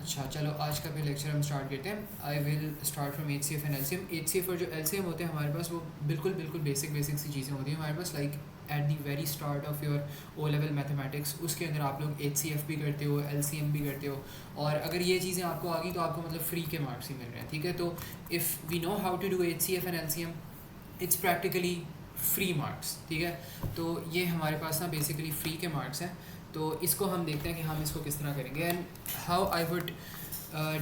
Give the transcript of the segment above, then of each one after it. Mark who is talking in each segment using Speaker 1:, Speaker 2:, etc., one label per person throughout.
Speaker 1: अच्छा चलो आज का भी लेक्चर हम स्टार्ट करते हैं। I will start from H C F and L C M. H C F और जो एल सी एम होते हैं हमारे पास, वो बिल्कुल बिल्कुल बेसिक बेसिक सी चीज़ें होती हैं हमारे पास। Like at the very start of your O level mathematics, उसके अंदर आप लोग एच सी एफ भी करते हो, एल सी एम भी करते हो। और अगर ये चीज़ें आपको आ गई तो आपको मतलब फ्री के मार्क्स ही मिल रहे हैं, ठीक है। तो if we know how to do H C F and L C M, it's practically free marks, ठीक है। तो ये हमारे पास ना बेसिकली फ्री के मार्क्स हैं। तो इसको हम देखते हैं कि हम इसको किस तरह करेंगे। And how I would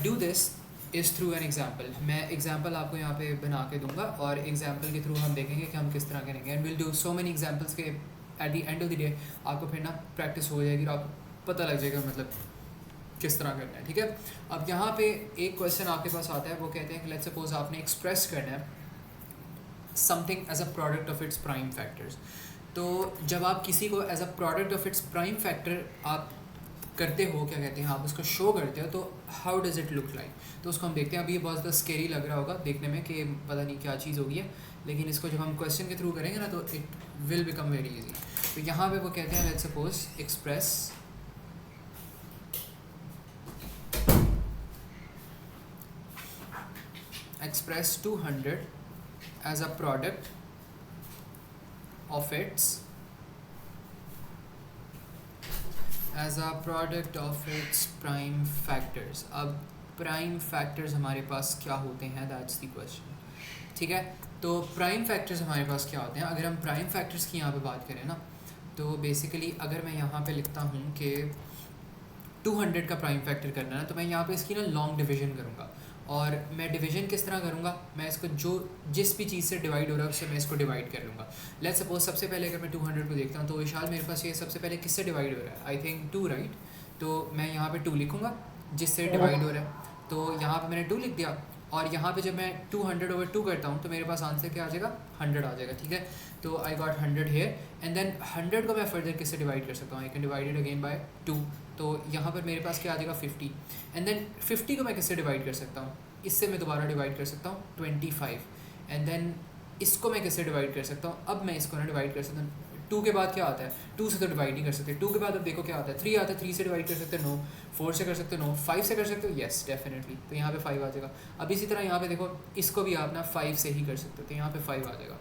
Speaker 1: do this is through an example. मैं एग्जाम्पल आपको यहाँ पे बना के दूंगा और एग्जाम्पल के थ्रू हम देखेंगे कि हम किस तरह करेंगे। And will do so many examples के at the end of the day आपको फिर ना प्रैक्टिस हो जाएगी और आपको पता लग जाएगा मतलब किस तरह करना है, ठीक है। अब यहाँ पे एक क्वेश्चन आपके पास आता है, वो कहते हैं कि लेट्स सपोज आपने एक्सप्रेस करना है something as a product of its prime factors. तो जब आप किसी को as a product of its prime factor आप करते हो, क्या कहते हैं, आप उसको शो करते हो, तो how does it look like. तो उसको हम देखते हैं। अभी ये बहुत ज़्यादा स्केरी लग रहा होगा देखने में कि पता नहीं क्या चीज़ होगी है, लेकिन इसको जब हम क्वेश्चन के थ्रू करेंगे ना तो it will become very easy. तो यहाँ पे वो कहते हैं let's suppose express 200 as a product of its prime factors. अब प्राइम फैक्टर्स हमारे पास क्या होते हैं, दैट्स द क्वेश्चन, ठीक है। तो प्राइम फैक्टर्स हमारे पास क्या होते हैं। अगर हम प्राइम फैक्टर्स की यहाँ पे बात करें ना, तो बेसिकली अगर मैं यहाँ पे लिखता हूँ कि 200 का प्राइम फैक्टर करना है, तो मैं यहाँ पे इसकी ना लॉन्ग डिवीजन करूँगा। और मैं डिवीजन किस तरह करूँगा, मैं इसको जो जिस भी चीज़ से डिवाइड हो रहा है उससे मैं इसको डिवाइड कर लूँगा। लेट्स सपोज सबसे पहले अगर मैं 200 को देखता हूँ तो विशाल मेरे पास ये सबसे पहले किससे डिवाइड हो रहा है, आई थिंक 2, राइट। तो मैं यहाँ पे 2 लिखूँगा जिससे डिवाइड हो रहा है। तो यहाँ पे मैंने 2 लिख दिया। और यहाँ पे जब मैं 200/2 करता हूँ तो मेरे पास आंसर क्या आ जाएगा, 100 आ जाएगा, ठीक है। तो I got 100 here. And then 100 को मैं फर्दर किससे डिवाइड कर सकता हूँ, I can divide it again by 2। तो यहाँ पर मेरे पास क्या आ जाएगा, 50। एंड देन 50 को मैं किससे डिवाइड कर सकता हूँ, इससे मैं दोबारा डिवाइड कर सकता हूँ 25। एंड देन इसको मैं किससे डिवाइड कर सकता हूँ, अब मैं इसको ना डिवाइड कर सकता हूँ 2 के बाद क्या आता है, 2 से तो डिवाइड नहीं कर सकते। 2 के बाद अब देखो क्या आता है, 3 आता है, 3 से डिवाइड कर सकते हो, नो। 4 से कर सकते हो, नो। 5 से कर सकते हो, येस डेफिनेटली, तो यहाँ पे 5 आ जाएगा। अब इसी तरह यहाँ पे देखो इसको भी आप ना 5 से ही कर सकते हो, तो यहाँ पे 5 आ जाएगा।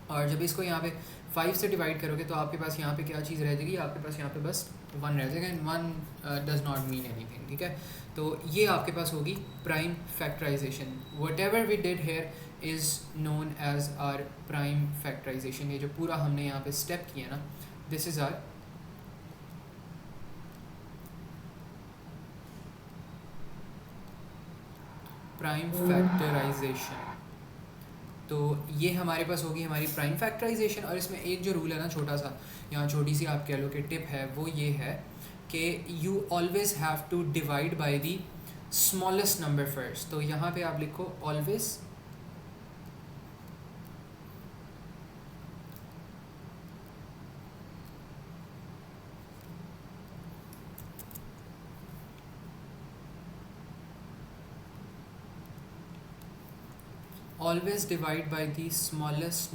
Speaker 1: और जब इसको यहाँ पे 5 से डिवाइड करोगे तो आपके पास यहाँ पे क्या चीज़ रह जाएगी, आपके पास यहाँ पे बस 1 रह जाएगा। And 1 does not mean anything, ठीक है। तो ये आपके पास होगी prime factorization. Whatever we did here is known as our prime factorization. ये जो पूरा हमने यहाँ पे स्टेप किया ना, this is our prime factorization. तो ये हमारे पास होगी हमारी प्राइम फैक्टराइजेशन। और इसमें एक जो रूल है ना छोटा सा, यहाँ छोटी सी आप कह लो कि टिप है, वो ये है कि you always have to divide by the smallest number first. तो यहाँ पे आप लिखो always always divide by the smallest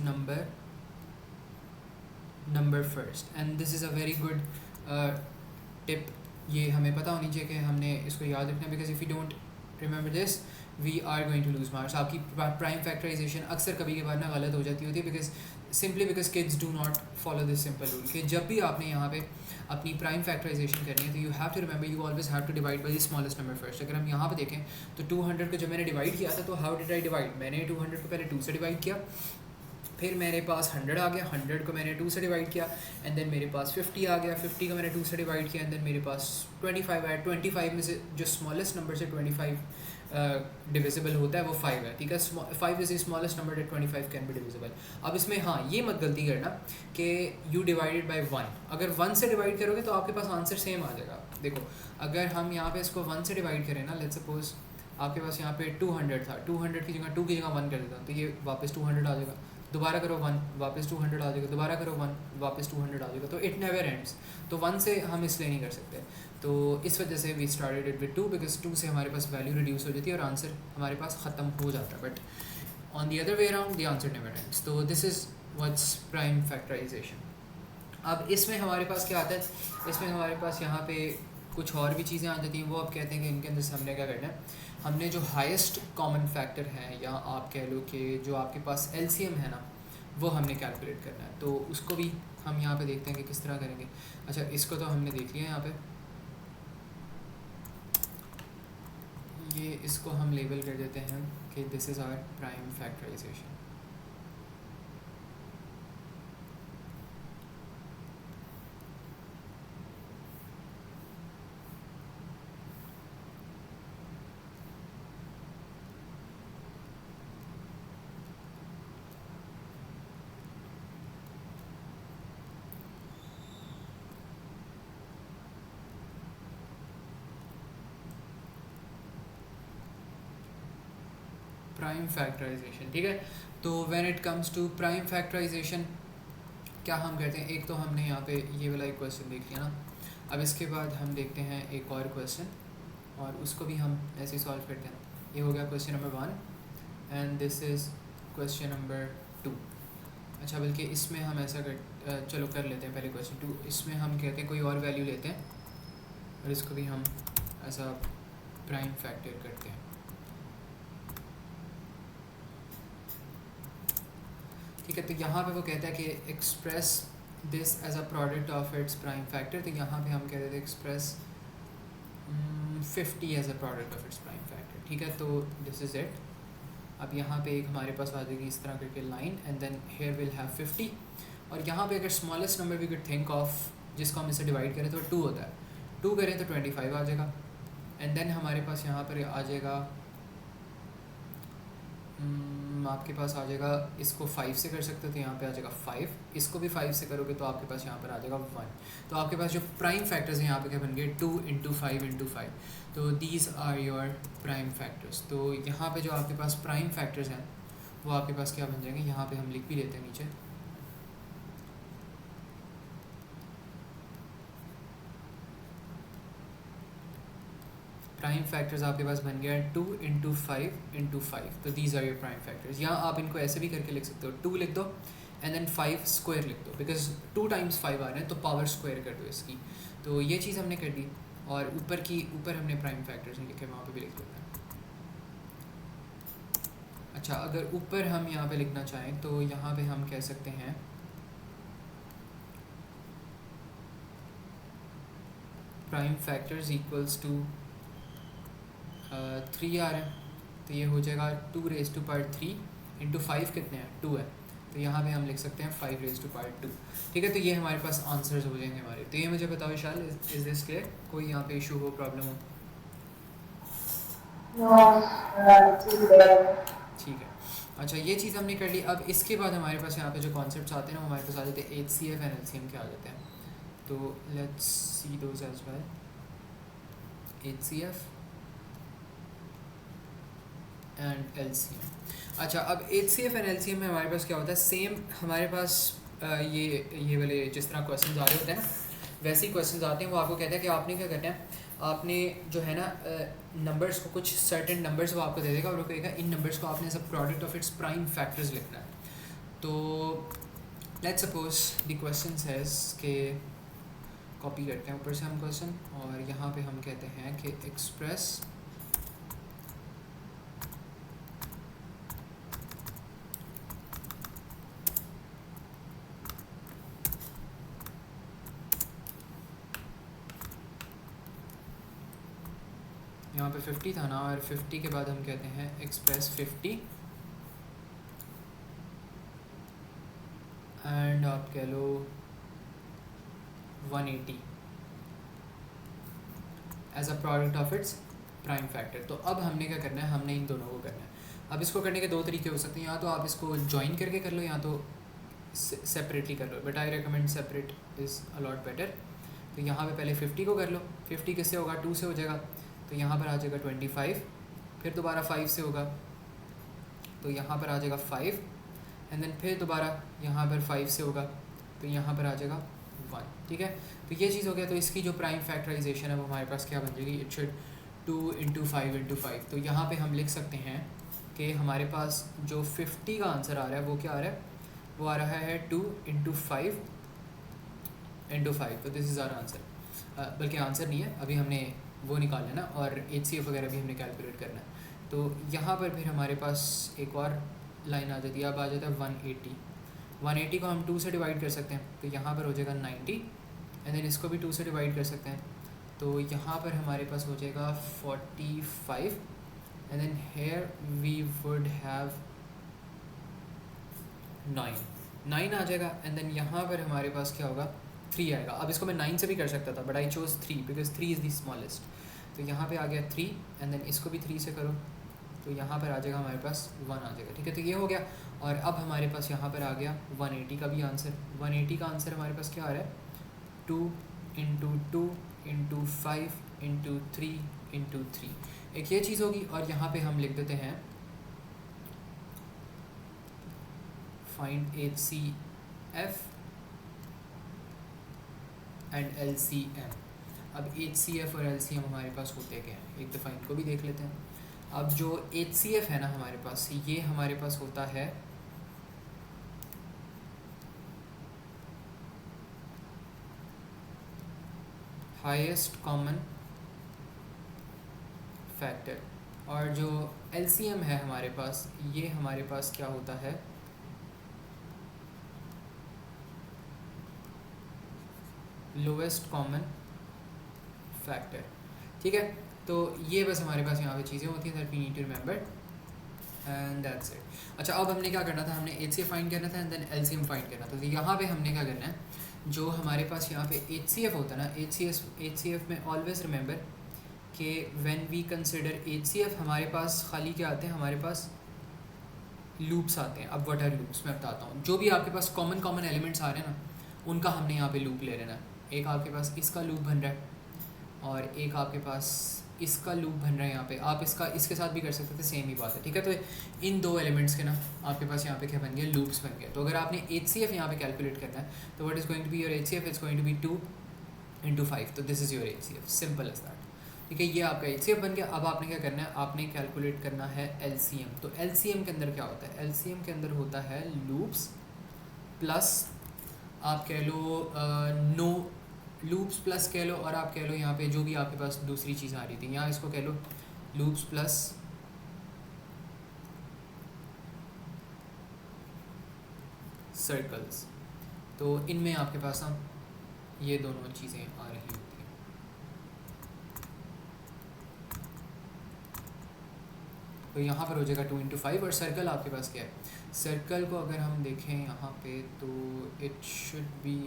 Speaker 1: number first, and this is a very good tip। ये हमें पता होनी चाहिए कि हमने इसको याद रखना है, because if you don't remember this we are going to lose marks. आपकी प्राइम फैक्टराइजेशन अक्सर कभी के बाद ना गलत हो जाती होती है, because simply because kids do not follow this simple rule कि जब भी आपने यहाँ पे अपनी प्राइम फैक्टराइजेशन करनी है तो you have to remember you always have to divide by the smallest number first. अगर हम यहाँ पे देखें तो 200 को जब मैंने डिवाइड किया था तो हाउ डिड आई डिवाइड, मैंने 200 को पहले 2 से डिवाइड किया, फिर मेरे पास 100 आ गया, 100 को मैंने 2 से डिवाइड किया, एंड देन मेरे पास 50 आ गया, 50 को मैंने 2 से डिवाइड किया, एंड देन मेरे पास 25 आया। 25 में से जो स्मॉलेस्ट नंबर से 25 डिविजिबल होता है वो 5 है, ठीक है। 5 is the smallest number that 25 can be divisible. अब इसमें हाँ ये मत गलती करना कि यू डिवाइडेड बाय 1। अगर 1 से डिवाइड करोगे तो आपके पास आंसर सेम आ जाएगा। देखो अगर हम यहाँ पे इसको 1 से डिवाइड करें ना, लेट्स सपोज आपके पास यहाँ पे 200 था, 200 की जगह 2 की जगह 1 कर देता हूँ तो ये वापस 200 आ जाएगा, दोबारा करो 1 वापस 200 आ जाएगा, दोबारा करो 1 वापस 200 आ जाएगा। तो इट नेवर एंड्स। तो 1 से हम इसलिए नहीं कर सकते, तो इस वजह से we started it with 2, because 2 से हमारे पास वैल्यू रिड्यूस हो जाती है और आंसर हमारे पास ख़त्म हो जाता है। But on the other way around the answer never ends. तो this is what's prime factorisation. अब इसमें हमारे पास क्या आता है, इसमें हमारे पास यहाँ पे कुछ और भी चीज़ें आ जाती हैं, वो अब कहते हैं कि इनके अंदर से हमने क्या करना है, हमने जो हाईएस्ट कॉमन फैक्टर है या आप कह लो कि जो आपके पास एलसीएम है ना, वो हमने कैलकुलेट करना है। तो उसको भी हम यहाँ पे देखते हैं कि किस तरह करेंगे। अच्छा, इसको तो हमने देख लिया यहाँ पे, ये इसको हम लेबल कर देते हैं कि this is our prime factorization. Prime factorization, ठीक है। तो when it comes to prime factorization क्या हम करते हैं, एक तो हमने यहाँ पे ये वाला एक क्वेश्चन देख लिया ना, अब इसके बाद हम देखते हैं एक और क्वेश्चन और उसको भी हम ऐसे ही सॉल्व करते हैं। ये हो गया question number 1 and this is question number 2। अच्छा, बल्कि इसमें हम ऐसा कर चलो कर लेते हैं पहले क्वेश्चन 2। इसमें हम कहते हैं कोई और वैल्यू लेते हैं और इसको भी हम ऐसा प्राइम फैक्टर करते हैं, ठीक है। तो यहाँ पे वो कहता है कि express this as a product of its prime factor. तो यहाँ पे हम कहते थे express 50 as a product of its prime factor, ठीक है। तो दिस इज़ इट। अब यहाँ पे एक हमारे पास आ जाएगी इस तरह करके line and then here will have 50 और यहाँ पे अगर smallest number we could think of जिसको हम इसे डिवाइड करें तो 2 होता है, 2 करें तो 25 आ जाएगा एंड देन हमारे पास यहाँ पर आ जाएगा आपके पास आ जाएगा, इसको 5 से कर सकते हो तो यहाँ पे आ जाएगा 5, इसको भी 5 से करोगे तो आपके पास यहाँ पर आ जाएगा 1। तो आपके पास जो प्राइम फैक्टर्स हैं यहाँ पे क्या बन गए, 2 × 5 × 5। तो these are your prime factors. तो यहाँ पे जो आपके पास प्राइम फैक्टर्स हैं वो आपके पास क्या बन जाएंगे, यहाँ पे हम लिख भी देते हैं नीचे। प्राइम फैक्टर्स आपके पास बन गया 2 × 5 × 5। तो these are your prime factors. या आप इनको ऐसे भी करके लिख सकते हो, 2 लिख दो एंड देन 5 स्क्वायर लिख दो, बिकॉज 2 × 5 आ रहे हैं तो पावर स्क्वायर कर दो इसकी। तो ये चीज़ हमने कर दी और ऊपर हमने प्राइम फैक्टर्स नहीं लिखे, वहाँ पे भी लिख देते हैं। अच्छा, अगर ऊपर हम यहाँ पे लिखना चाहें तो यहाँ पे हम कह सकते हैं प्राइम फैक्टर्स इक्वल्स टू 3 आ रहे हैं तो ये हो जाएगा 2⁻³ × 5 कितने हैं, 2 है। तो यहाँ पे हम लिख सकते हैं 5⁻², ठीक है। तो ये हमारे पास आंसर्स हो जाएंगे हमारे। तो ये मुझे बताओ विशाल, इज दिस क्लियर? कोई यहाँ पे इशू हो, प्रॉब्लम हो? ठीक है। अच्छा, ये चीज़ हमने कर ली। अब इसके बाद हमारे पास यहाँ पे जो कॉन्सेप्ट्स आते हैं ना, हमारे पास आ जाते हैं HCF एंड LCM के आ जाते हैं। तो let's see those as well. HCF and LCM। अच्छा, अब HCF एंड LCM में हमारे पास क्या होता है, सेम हमारे पास ये वाले जिस तरह क्वेश्चन आ रहे होते हैं ना, वैसे ही क्वेश्चन आते हैं। वो आपको कहता है कि आपने क्या करना है, आपने जो है ना नंबर्स को, कुछ सर्टेन नंबर्स वो आपको दे देगा और वो कहेगा इन नंबर्स को आपने सब product of its prime factors लिखना है। तो let's suppose the question says के, कॉपी करते हैं ऊपर से हम क्वेश्चन और यहाँ पे हम कहते हैं कि एक्सप्रेस यहाँ पे 50 था ना, और 50 के बाद हम कहते हैं एक्सप्रेस 50 एंड आप कह लो 180 as a product of its prime factor. तो अब हमने क्या करना है, हमने इन दोनों को करना है। अब इसको करने के 2 तरीके हो सकते हैं, या तो आप इसको ज्वाइन करके कर लो या तो सेपरेटली कर लो, but I recommend separate is a lot better. तो यहाँ पे पहले 50 को कर लो, 50 किससे होगा, 2 से हो जाएगा, तो यहाँ पर आ जाएगा 25, फिर दोबारा 5 से होगा तो यहाँ पर आ जाएगा 5 एंड देन फिर दोबारा यहाँ पर 5 से होगा तो यहाँ पर आ जाएगा 1, ठीक है। तो ये चीज़ हो गया। तो इसकी जो प्राइम फैक्टराइजेशन है वो हमारे पास क्या बन जाएगी, इट शुड 2 × 5 × 5। तो यहाँ पे हम लिख सकते हैं कि हमारे पास जो 50 का आंसर आ रहा है वो क्या आ रहा है, वो आ रहा है 2 × 5 × 5। तो दिस इज़ आवर आंसर। बल्कि आंसर नहीं है, अभी हमने वो निकालना है ना, और HCF वगैरह भी हमने कैलकुलेट करना है। तो यहाँ पर फिर हमारे पास एक और लाइन आ जाती है, अब आ जाता है 180। 180 को हम 2 से डिवाइड कर सकते हैं, तो यहाँ पर हो जाएगा 90, एंड देन इसको भी 2 से डिवाइड कर सकते हैं, तो यहाँ पर हमारे पास हो जाएगा 45, and then here we would have 9 आ जाएगा, एंड देन यहाँ पर हमारे पास क्या होगा, 3 आएगा। अब इसको मैं 9 से भी कर सकता था, but I chose 3 because 3 is the smallest. तो यहाँ पे आ गया 3, एंड देन इसको भी 3 से करो, तो यहाँ पर आ जाएगा हमारे पास 1 आ जाएगा, ठीक है। तो ये हो गया, और अब हमारे पास यहाँ पर आ गया 180 का भी आंसर। 180 का आंसर हमारे पास क्या आ रहा है, 2 इंटू 2 इंटू 5 इंटू 3 इंटू 3, एक ये चीज़ होगी। और यहाँ पे हम लिख देते हैं फाइंड HCF एंड LCM। अब HCF और LCM हमारे पास होते क्या हैं, एक दफ़ा इनको भी देख लेते हैं। अब जो HCF है ना हमारे पास, ये हमारे पास होता है हाईएस्ट कॉमन फैक्टर, और जो LCM है हमारे पास, ये हमारे पास क्या होता है, लोवेस्ट कॉमन फैक्टर, ठीक है। तो ये बस हमारे पास यहाँ पे चीज़ें होती हैं that we need to remember, and that's it. अच्छा, अब हमने क्या करना था, हमने HCF फाइंड करना था एंड देन LCM फाइंड करना था। तो यहाँ पे हमने क्या करना है, जो हमारे पास यहाँ पे HCF होता है ना, HCF में ऑलवेज रिमेंबर कि व्हेन वी कंसिडर HCF, हमारे पास खाली क्या आते हैं, हमारे पास लूप्स आते हैं। अब व्हाट आर लूप्स, मैं बताता हूँ। जो भी आपके पास कॉमन एलिमेंट्स आ रहे हैं ना, उनका हमने यहाँ पे लूप ले लेना है। एक आपके पास इसका लूप बन रहा है, और एक आपके पास इसका लूप बन रहा है यहाँ पे। आप इसके साथ भी कर सकते थे, सेम ही बात है, ठीक है। तो इन दो एलिमेंट्स के ना आपके पास यहाँ पे क्या बन गया, लूप्स बन गए। तो अगर आपने HCF यहाँ पे कैलकुलेट करना है, तो what is going to be your HCF, it's going to be 2 into 5, तो this is your HCF, simple as that, ठीक है। ये आपका HCF बन गया। अब आपने क्या करना है, आपने कैलकुलेट करना है LCM। तो LCM के अंदर क्या होता है, LCM के अंदर होता है लूप्स प्लस, आप कह लो नो लूप्स प्लस कह लो, और आप कह लो यहाँ पे जो भी आपके पास दूसरी चीज़ आ रही थी, यहाँ इसको कह लो लूप्स प्लस सर्कल्स। तो इनमें आपके पास ना ये दोनों चीज़ें आ रही होती हैं। तो यहाँ पर हो जाएगा 2 इंटू 5, और सर्कल आपके पास क्या है, सर्कल को अगर हम देखें यहाँ पे, तो इट शुड बी,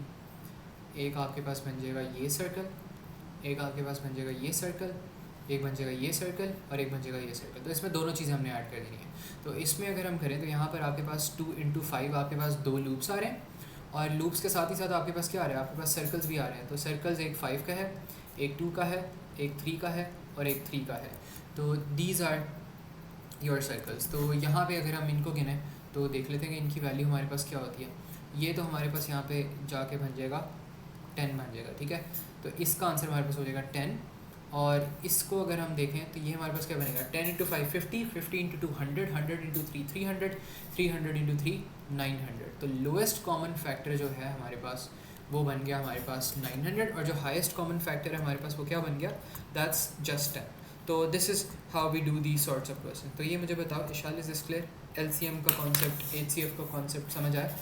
Speaker 1: एक आपके पास बन जाएगा ये सर्कल, एक आपके पास बन जाएगा ये सर्कल, एक बन जाएगा ये सर्कल, और एक बन जाएगा ये सर्कल। तो इसमें दोनों चीज़ें हमने ऐड कर देनी है। तो इसमें अगर हम करें, तो यहाँ पर आपके पास 2 इंटू 5 आपके पास 2 लूप्स आ रहे हैं, और लूप्स के साथ ही साथ आपके पास क्या आ रहा है, आपके पास सर्कल्स भी आ रहे हैं। तो सर्कल्स एक 5 का है, एक 2 का है, एक 3 का है, और एक 3 का है। तो दीज आर योर सर्कल्स। तो यहाँ पे अगर हम इनको गिनें, तो देख लेते हैं कि इनकी वैल्यू हमारे पास क्या होती है। ये तो हमारे पास यहाँ पे जाके बन जाएगा 10 बन जाएगा, ठीक है। तो इसका आंसर हमारे पास हो जाएगा 10, और इसको अगर हम देखें, तो ये हमारे पास क्या बनेगा, 10 इंटू 5 50, 50 इंटू 2 100, 100 इंटू 3 300, 300 इंटू 3 900। तो लोएस्ट कॉमन फैक्टर जो है हमारे पास, वो बन गया हमारे पास 900, और जो हाईएस्ट कॉमन फैक्टर है हमारे पास, वो क्या बन गया, दैट्स जस्ट 10। तो this is how we do the sorts of question. तो ये मुझे बताओ, इशाल इज दिस क्लियर, LCM का कॉन्सेप्ट, HCF का कॉन्सेप्ट समझ आया?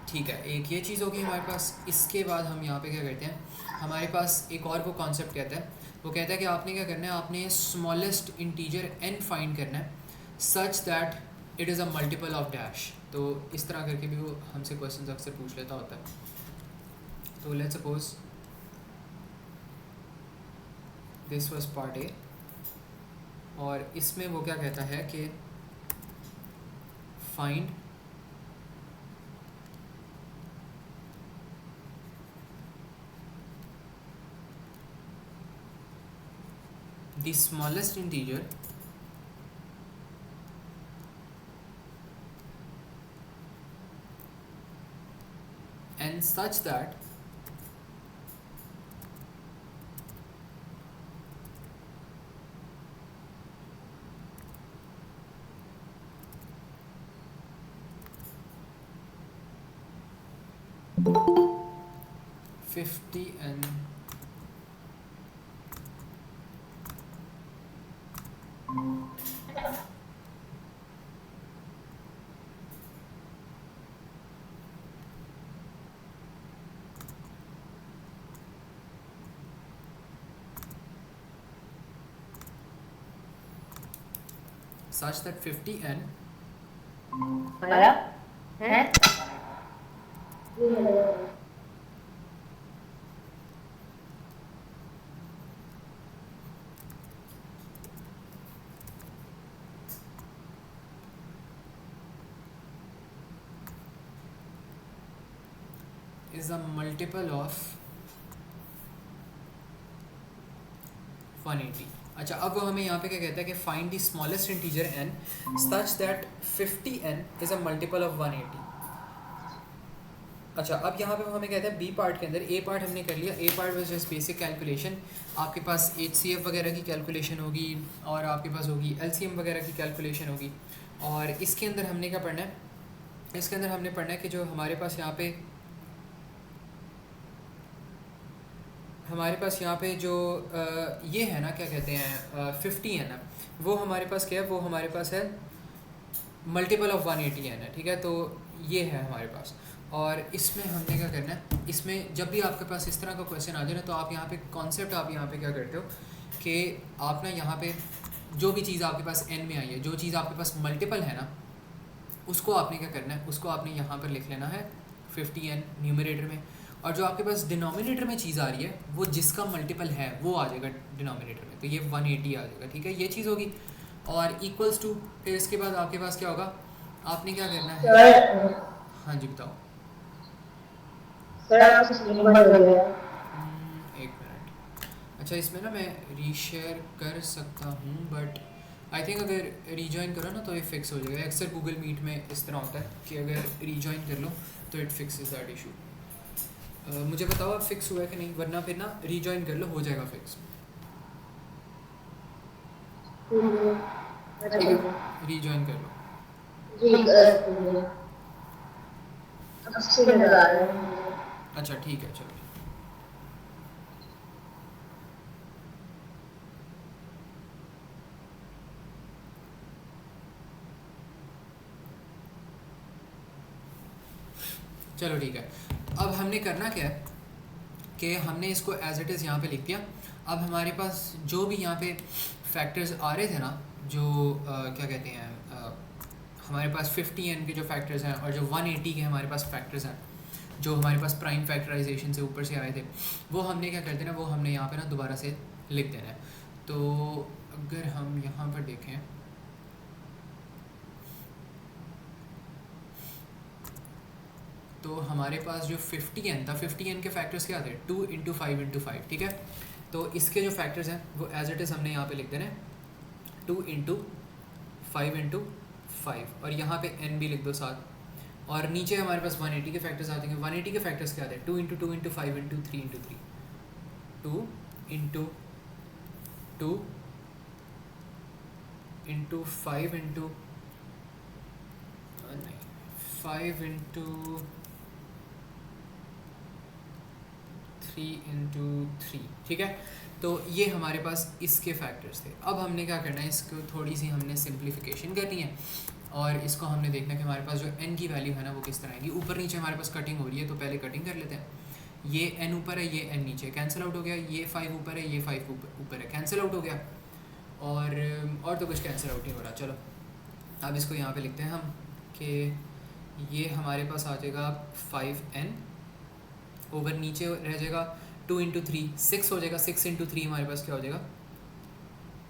Speaker 1: ठीक है, एक ये चीज़ होगी हमारे पास। इसके बाद हम यहाँ पे क्या करते हैं, हमारे पास एक और वो कॉन्सेप्ट कहता है, वो कहता है कि आपने क्या करना है, आपने स्मॉलेस्ट इंटीजर n फाइंड करना है such that it is a multiple of dash. तो इस तरह करके भी वो हमसे क्वेश्चन अक्सर पूछ लेता होता है। तो let's suppose this was part A, और इसमें वो क्या कहता है कि find the smallest integer and such that 50n such that 50n
Speaker 2: आया है
Speaker 1: is a multiple of 180. अच्छा, अब वो हमें यहाँ पे क्या कहता है कि find the smallest integer n such that 50n is a multiple of 180. अच्छा, अब यहाँ पे वो हमें कहता है बी पार्ट के अंदर, ए पार्ट हमने कर लिया, A part was just basic calculation. आपके पास HCF वगैरह की कैलकुलेशन होगी और आपके पास होगी LCM वगैरह की कैलकुलेशन होगी. और इसके अंदर हमने क्या पढ़ना है, इसके अंदर हमने पढ़ना है कि जो हमारे पास यहाँ पे जो ये है ना, क्या कहते हैं 50 है ना, वो हमारे पास क्या है, वो हमारे पास है मल्टीपल ऑफ 180 है ना. ठीक है, तो ये है हमारे पास. और इसमें हमने क्या करना है, इसमें जब भी आपके पास इस तरह का क्वेश्चन आ जाए ना, तो आप यहाँ पे कॉन्सेप्ट आप यहाँ पे क्या करते हो कि आप ना यहाँ पे जो भी चीज़ आपके पास n में आई है, जो चीज़ आपके पास मल्टीपल है ना, उसको आपने क्या करना है, उसको आपने यहाँ पर लिख लेना है 50n न्यूमरेटर में. और जो आपके पास डिनोमिनेटर में चीज़ आ रही है, वो जिसका मल्टीपल है वो आ जाएगा डिनोमिनेटर में, तो ये 180 आ जाएगा. ठीक है, ये चीज़ होगी. और इक्वल्स टू, फिर इसके बाद आपके पास क्या होगा, आपने क्या करना है. हाँ जी बताओ. एक मिनट. अच्छा, इसमें ना मैं रीशेयर कर सकता हूँ, बट आई थिंक अगर रीजॉइन करो ना तो ये फिक्स हो जाएगा. अक्सर गूगल मीट में इस तरह होता है कि अगर रीजॉइन कर लो तो इट फिक्सेस दैट इशू. मुझे बताओ अब फिक्स हुआ है कि नहीं, वरना फिर ना रीजॉइन कर लो, हो जाएगा फिक्स. ठीक है, रीजॉइन कर लो. अच्छा ठीक है, चलो. चलो ठीक है. अब हमने करना क्या है कि हमने इसको एज इट इज़ यहाँ पे लिख दिया. अब हमारे पास जो भी यहाँ पे फैक्टर्स आ रहे थे ना, जो क्या कहते हैं हमारे पास 50n के जो फैक्टर्स हैं और जो 180 के हमारे पास फैक्टर्स हैं, जो हमारे पास प्राइम फैक्टराइजेशन से ऊपर से आए थे, वो हमने क्या कर देना, वो हमने यहाँ पे ना दोबारा से लिख देना है. तो अगर हम यहाँ पर देखें, तो हमारे पास जो 50n था, 50n के फैक्टर्स क्या थे, 2 इंटू 5 इंटू 5. ठीक है, तो इसके जो फैक्टर्स हैं वो एज इट इज़ हमने यहाँ पे लिख देने 2 इंटू 5 इंटू 5, और यहाँ पे n भी लिख दो साथ. और नीचे हमारे पास 180 के फैक्टर्स आते हैं. 180 के फैक्टर्स क्या आते हैं, 2 into 2 into 5 into 3 into 3, 2 into 2 into 5 into 5 into 3 into 3. ठीक है, तो ये हमारे पास इसके फैक्टर्स थे. अब हमने क्या करना है, इसको थोड़ी सी हमने सिंप्लीफिकेशन करनी है, और इसको हमने देखना है कि हमारे पास जो n की वैल्यू है ना वो किस तरह आएगी. ऊपर नीचे हमारे पास कटिंग हो रही है, तो पहले कटिंग कर लेते हैं. ये n ऊपर है, ये n नीचे, कैंसिल आउट हो गया. ये 5 ऊपर है, ये 5 ऊपर है, कैंसिल आउट हो गया. और तो कुछ कैंसिल आउट नहीं हो रहा. चलो अब इसको यहाँ पे लिखते हैं हम कि ये हमारे पास आ जाएगा 5n ओवर नीचे रह जाएगा 2 इंटू 3 6 हो जाएगा. 6 इंटू 3 हमारे पास क्या हो जाएगा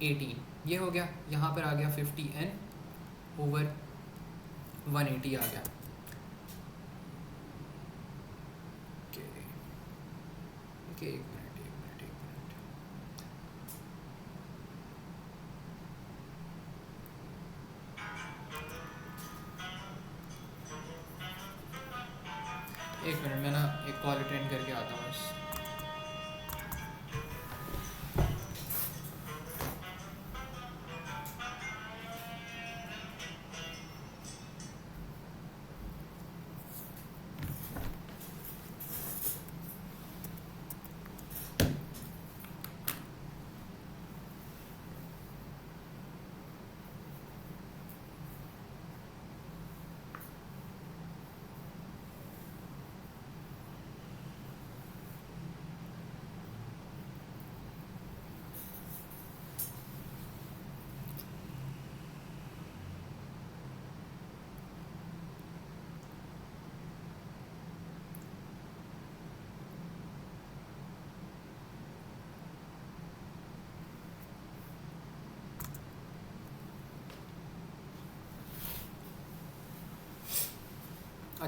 Speaker 1: 18. ये हो गया. यहाँ पर आ गया 50n ओवर 180 आ गया. एक मिनट. मैं ना एक कॉल अटेंड करके आता हूँ.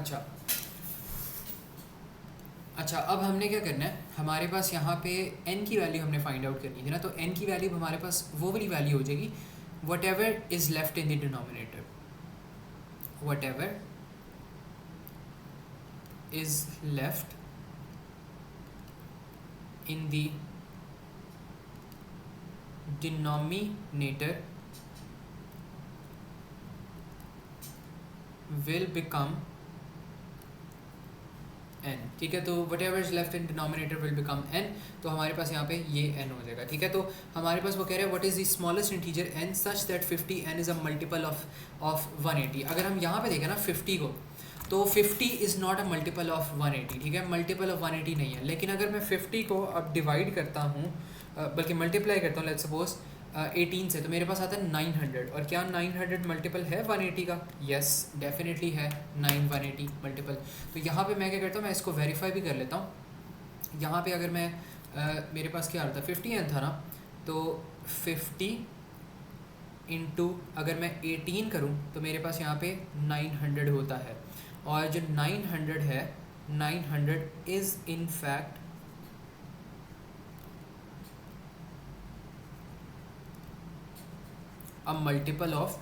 Speaker 1: अच्छा अच्छा, अब हमने क्या करना है, हमारे पास यहाँ पे n की वैल्यू हमने फाइंड आउट करनी थी ना, तो n की वैल्यू हमारे पास वो वाली वैल्यू हो जाएगी what ever is left in the denominator, what ever is left in the denominator will become n, ठीक है। तो what ever is left in denominator will become n, तो हमारे पास यहाँ पे ये n हो जाएगा, ठीक है। तो हमारे पास वो कह रहे हैं what is the smallest integer n such that 50 n is a multiple of 180। अगर हम यहाँ पे देखें ना 50 को, तो 50 is not a multiple of 180, ठीक है, मल्टीपल ऑफ 180 नहीं है। लेकिन अगर मैं 50 को अब डिवाइड करता हूँ, बल्कि मल्टीप्लाई करता हूँ लेट्स सपोज 18 से, तो मेरे पास आता है 900। और क्या 900 मल्टीपल है 180 का? यस डेफिनेटली है 180 मल्टीपल। तो यहाँ पे मैं क्या करता हूँ, मैं इसको वेरीफाई भी कर लेता हूँ। यहाँ पे अगर मैं मेरे पास क्या आ रहा था 50 था ना, तो 50 इंटू अगर मैं 18 करूँ तो मेरे पास यहाँ पे 900 होता है। और जो 900 है, 900 is in fact a multiple of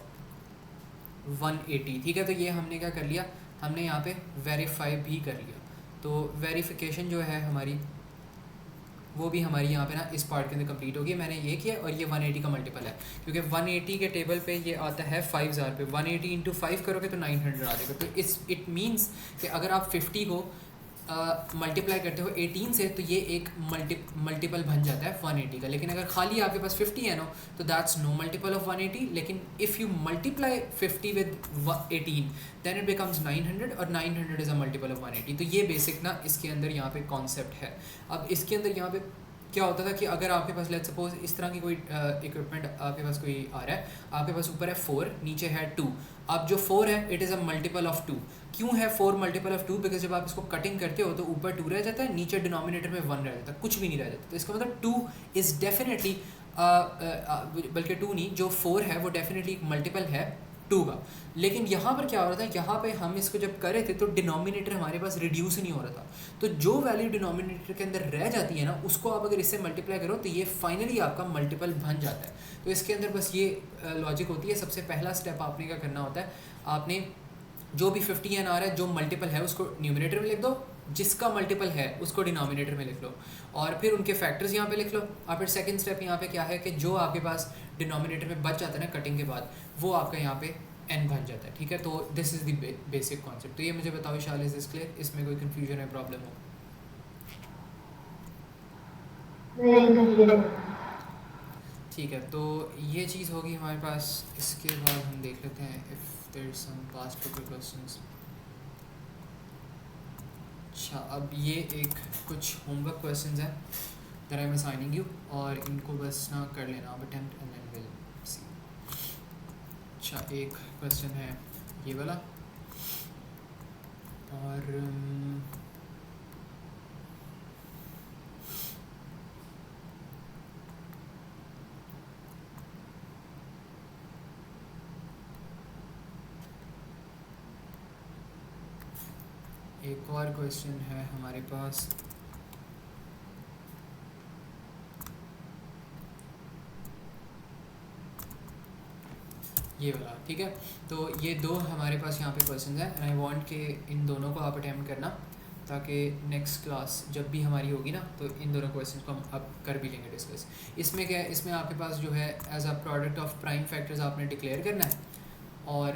Speaker 1: 180, ठीक है। तो ये हमने क्या कर लिया, हमने यहाँ पे वेरीफाई भी कर लिया। तो वेरिफिकेशन जो है हमारी, वो भी हमारी यहाँ पे ना इस पार्ट के अंदर कंप्लीट होगी। मैंने ये किया और ये 180 का मल्टीपल है, क्योंकि 180 के टेबल पे ये आता है 5000 पे, 180 इंटू 5 करोगे तो 900 आ जाएगा। तो इट मीन्स कि अगर आप 50 को मल्टीप्लाई करते हो 18 से, तो ये एक मल्टीपल बन जाता है 180 का। लेकिन अगर खाली आपके पास 50 है ना, तो दैट्स नो मल्टीपल ऑफ 180। लेकिन if you multiply 50 with 18 then it becomes 900, और 900 इज़ अ मल्टीपल ऑफ 180। तो ये बेसिक ना इसके अंदर यहाँ पे कॉन्सेप्ट है। अब इसके अंदर यहाँ पे क्या होता था कि अगर आपके पास लेट्स सपोज इस तरह की कोई इक्विपमेंट आपके पास कोई आ रहा है, आपके पास ऊपर है 4, नीचे है 2। अब जो 4 है it is a multiple of 2। क्यों है 4 मल्टीपल ऑफ 2? बिकॉज जब आप इसको कटिंग करते हो तो ऊपर 2 रह जाता है, नीचे डिनोमिनेटर में 1 रह जाता है, कुछ भी नहीं रह जाता। तो इसका मतलब 2 इज़ डेफिनेटली, बल्कि 2 नहीं, जो 4 है वो डेफिनेटली एक मल्टीपल है 2 का। लेकिन यहाँ पर क्या हो रहा था, यहाँ पे हम इसको जब कर रहे थे तो डिनोमिनेटर हमारे पास रिड्यूस नहीं हो रहा था। तो जो वैल्यू डिनोमिनेटर के अंदर रह जाती है ना, उसको आप अगर इससे मल्टीप्लाई करो तो ये फाइनली आपका मल्टीपल बन जाता है। तो इसके अंदर बस ये लॉजिक होती है। सबसे पहला स्टेप आपने क्या करना होता है, आपने जो भी 50n आ रहा है, जो मल्टीपल है उसको न्यूमिनेटर में लिख दो, जिसका मल्टीपल है उसको डिनोमिनेटर में लिख लो, और फिर उनके फैक्टर्स यहाँ पे लिख लो। और फिर सेकंड स्टेप यहाँ पे क्या है कि जो आपके पास डिनोमिनेटर में बच जाता है ना कटिंग के बाद, वो आपका यहाँ पे n बन जाता है, ठीक है। तो this is the basic concept. तो ये मुझे बताओ विशाल, इज दिस क्लियर? इसमें कोई कन्फ्यूजन है, प्रॉब्लम हो? ठीक है, तो ये चीज़ होगी हमारे पास। इसके बाद हम देख लेते हैं if there is some past paper questions. अच्छा, अब ये एक कुछ होमवर्क क्वेश्चंस हैं that I am assigning you, और इनको बस ना कर लेना आप attempt and then will see. अच्छा, एक क्वेश्चन है ये वाला, और एक और क्वेश्चन है हमारे पास। ये वाला, ठीक है। तो ये दो हमारे पास यहाँ पे क्वेश्चन हैं, एंड आई वांट के इन दोनों को आप अटेम्प्ट करना, ताकि नेक्स्ट क्लास जब भी हमारी होगी ना, तो इन दोनों क्वेश्चन को हम अब कर भी लेंगे डिस्कस। इसमें क्या है, इसमें आपके पास जो है as a product of prime factors आपने डिक्लेयर करना है, और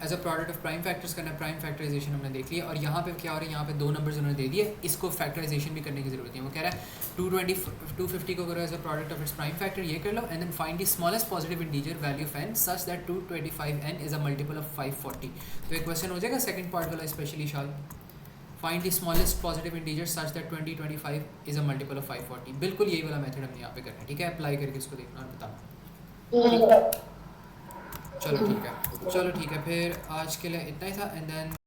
Speaker 1: as a product of prime factors करना है। प्राइम फैक्टराइजेशन हमने देख लिया, और यहाँ पे क्या हो रहा है, यहाँ पे दो नंबर्स उन्होंने दे दिए, इसको फैक्टराइजेशन भी करने की जरूरत है। वो कह रहा है 250 को करो as a product of its prime factor, ये कर लो, and then find the smallest positive integer value of n such that 225n is a multiple of 540। तो एक क्वेश्चन हो जाएगा सेकंड पार्ट वाला specially shall, find the smallest positive integer such that 2025 is a multiple of 540। बिल्कुल यही वाला method हमने यहाँ पे करना है, ठीक है। अप्लाई करके इसको देखना और बताना। चलो ठीक है, चलो ठीक है, फिर आज के लिए इतना ही था, एंड देन